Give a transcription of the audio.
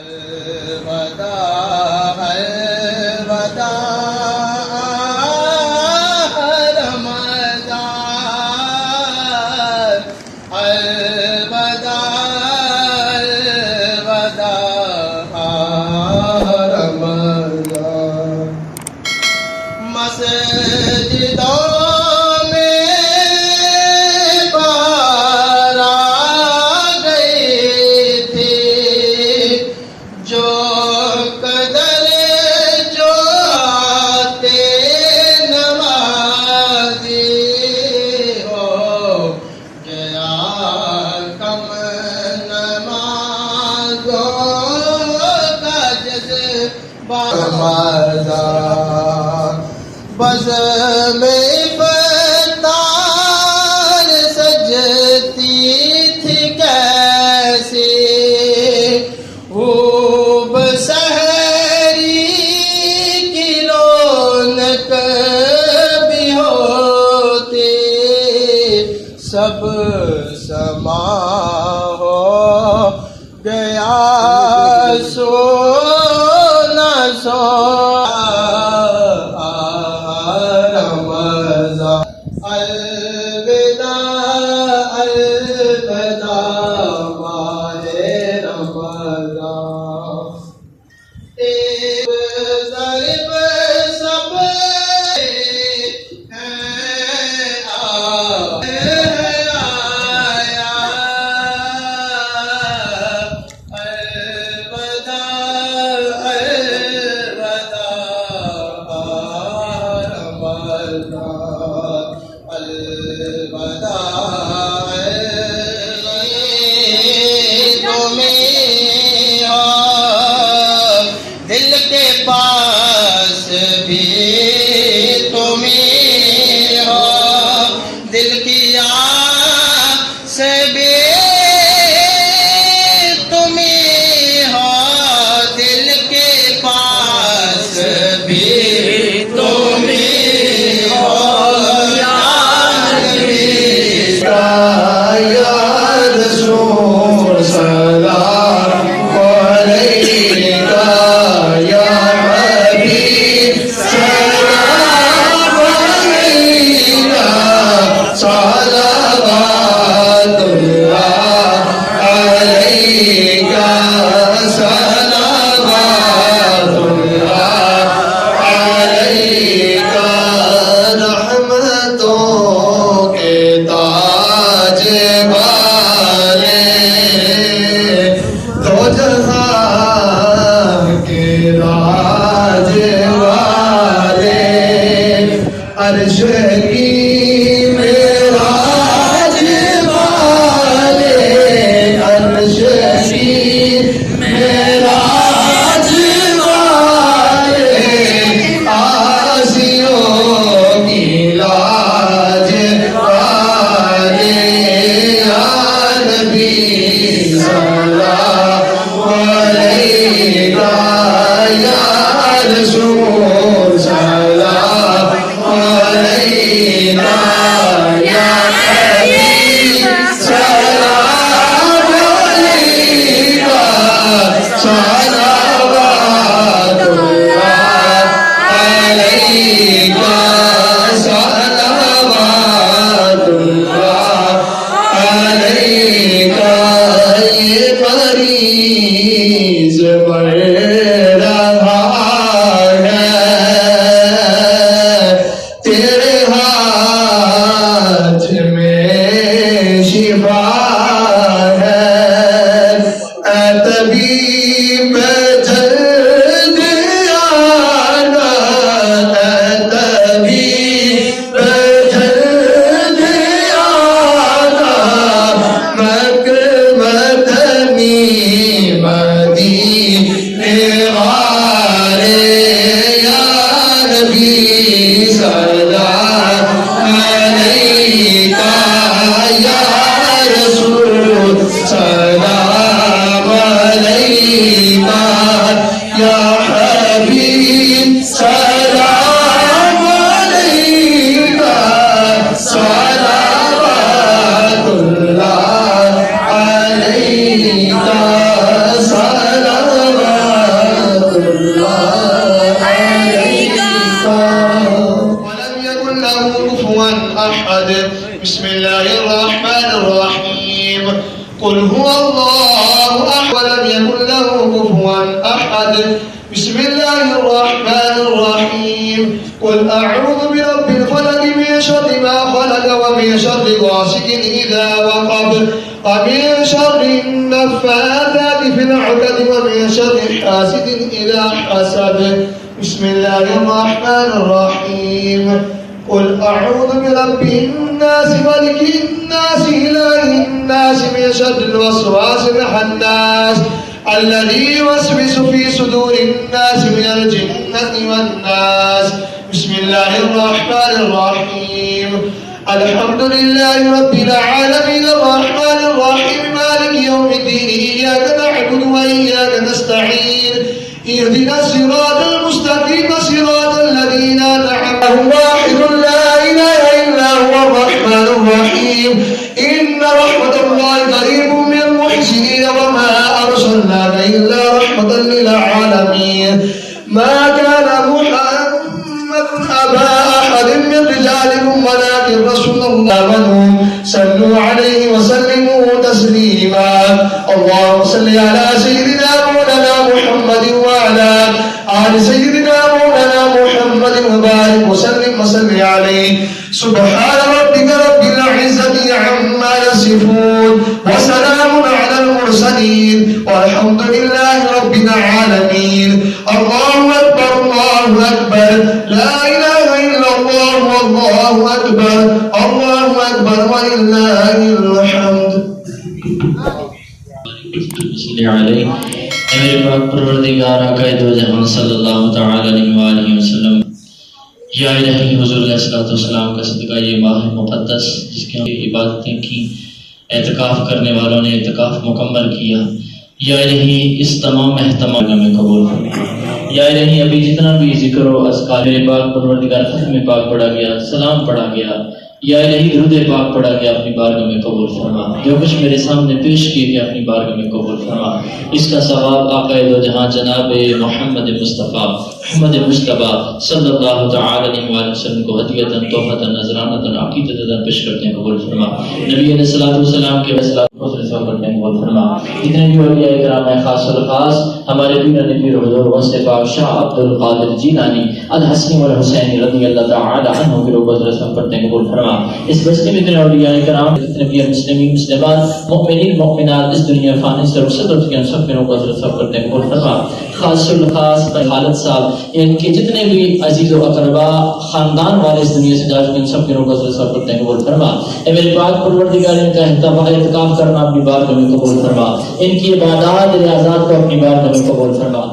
अलवदा अलवदा रमज़ान, अलवदा अलवदा रमज़ान। मस्जिदों बस में इफ्तार सजती थी कैसे, खूब सहरी की रौनक भी होती, सब समा हो गया सोना सो अलविदा अलविदा माहे रमज़ान। एक ज़रिब सब आया, अलविदा अलविदा रमज़ान, अलविदा तुम्हें हो दिल के पास भी, तुम्हें हो दिल की आस भी, तुम्हें हो दिल के पास भी, तुम्हें हो अर्श की मेराज वाले, अर्श की मेराज वाले, आसियों की लाज वाले, या नबी सल्लल्लाहु अलैका, या रसूल सल्लल्लाहु अलैका, या हबीब सलाम अलैका, सलावतुल्लाह अलैका, सलावतुल्लाह अलैका। ये मरीज़ मर रहा है, तेरे हाथ में शिफा है, ऐ तबीब जल्दी आना, ऐ तबीब जल्दी आना, मदनी मदीने वाले, या नबी सल्लल्लाहु अलैका, या रसूल सलाम अलैका, या हबीब सलाम अलैका, सलावतुल्लाह अलैका, सलावतुल्लाह يكن له كفوا أحد. بسم الله الرحمن الرحيم. قل هو الله أحد ولم يكن له كفوا أحد. بسم الله الرحمن الرحيم. قل أعوذ برب الفلق من شر ما خلق ومن شر غاسق إذا وقب ومن شر النفاثات في العقد ومن شر حاسد إذا حسد. بسم الله الرحمن الرحيم. قل أعوذ برب الناس ملك الناس إله الناس من شر الوسواس الخناس الذي يوسوس في صدور الناس من الجنة والناس. بسم الله الرحمن الرحيم. الحمد لله رب العالمين الرحمن الرحيم مالك يوم الدين إياك نعبد وإياك نستعين اهدنا الصراط المستقيم صراط الذين أنعمت عليهم واحد لا إله إلا هو الرحمن الرحيم. إن رحمة الله قريب من المحسنين وما أرسلناك إلا رحمة للعالمين. ما كان محمد أبا أحد من رجالكم ولكن رسول الله آمنوا صلوا عليه وسلموا تسليما. اللهم صل على سيدنا مولانا محمد وعلى آل سيدنا مولانا محمد وبارك وسلم وصل عليه. سبحان ربك رب العزة عما يصفون وسلام على المرسلين والحمد لله رب العالمين. الله أكبر الله أكبر لا إله إلا الله والله أكبر الله أكبر ولله الحمد. मेरे पाक परवरदिगार आक़ाए दो जहां सल्लल्लाहु तआला अलैहि वसल्लम, या इलाही हुज़ूर अलैहिस्सलातु वस्सलाम का सदका ये माह मुक़द्दस जिसके हम इबादतें की, एतकाफ़ करने वालों ने एतकाफ़ मुकम्मल किया, या इलाही इस तमाम एहतमाम में कबूल फरमा। या इलाही अभी जितना भी ज़िक्र व अज़कार मेरे पाक परवरदिगार में पाक पढ़ा गया, सलाम पढ़ा गया, या इलाही दुरूद पाक पढ़ा गया, अपनी बारगाह में कबूल फरमा। जो कुछ मेरे सामने पेश किए गए अपनी बारगाह में कबूल फरमा। इसका सवाब आक़ाए दो जहां जनाब मोहम्मद मुस्तफ़ा सल्लल्लाहु तआला अलैहि वसल्लम को हदियतन तोहफतन नजरानतन अक़ीदतन पेश करते हैं, कबूल फरमा। नबी अलैहिस्सलातु वस्सलाम के करते हैं, कबूल फरमा। जितने भी औलिया इकराम है खासुल खास हमारे पीर नबी हुज़ूर गौसे पाक शाह अब्दुल कादिर जीलानी अल हसनी वल हुसैनी रज़ियल्लाहु तआला अन्हु की रूबत रसूल करते हैं, कबूल फरमा। इस बस्ती में इतने औलिया इकराम, जितने भी मुस्लिमीन मुस्लिमात मुमिनीन मुमिनात इस दुनिया फानी से रुखसत के सब के रूबत रसूल करते हैं, कबूल फरमा। खासुल खास खालिद साहब इनके जितने भी अजीज व अकरबा खानदान वाले इस दुनिया से जा चुके हैं, सब के रूबत रसूल करते हैं, कबूल फरमा। ए मेरे पाक परवरदिगार इनका इत्काफ करना अपनी बारगाह में कबूल फरमा। इनकी इबादत रियाज़ात को अपनी बारगाह में कबूल फरमा।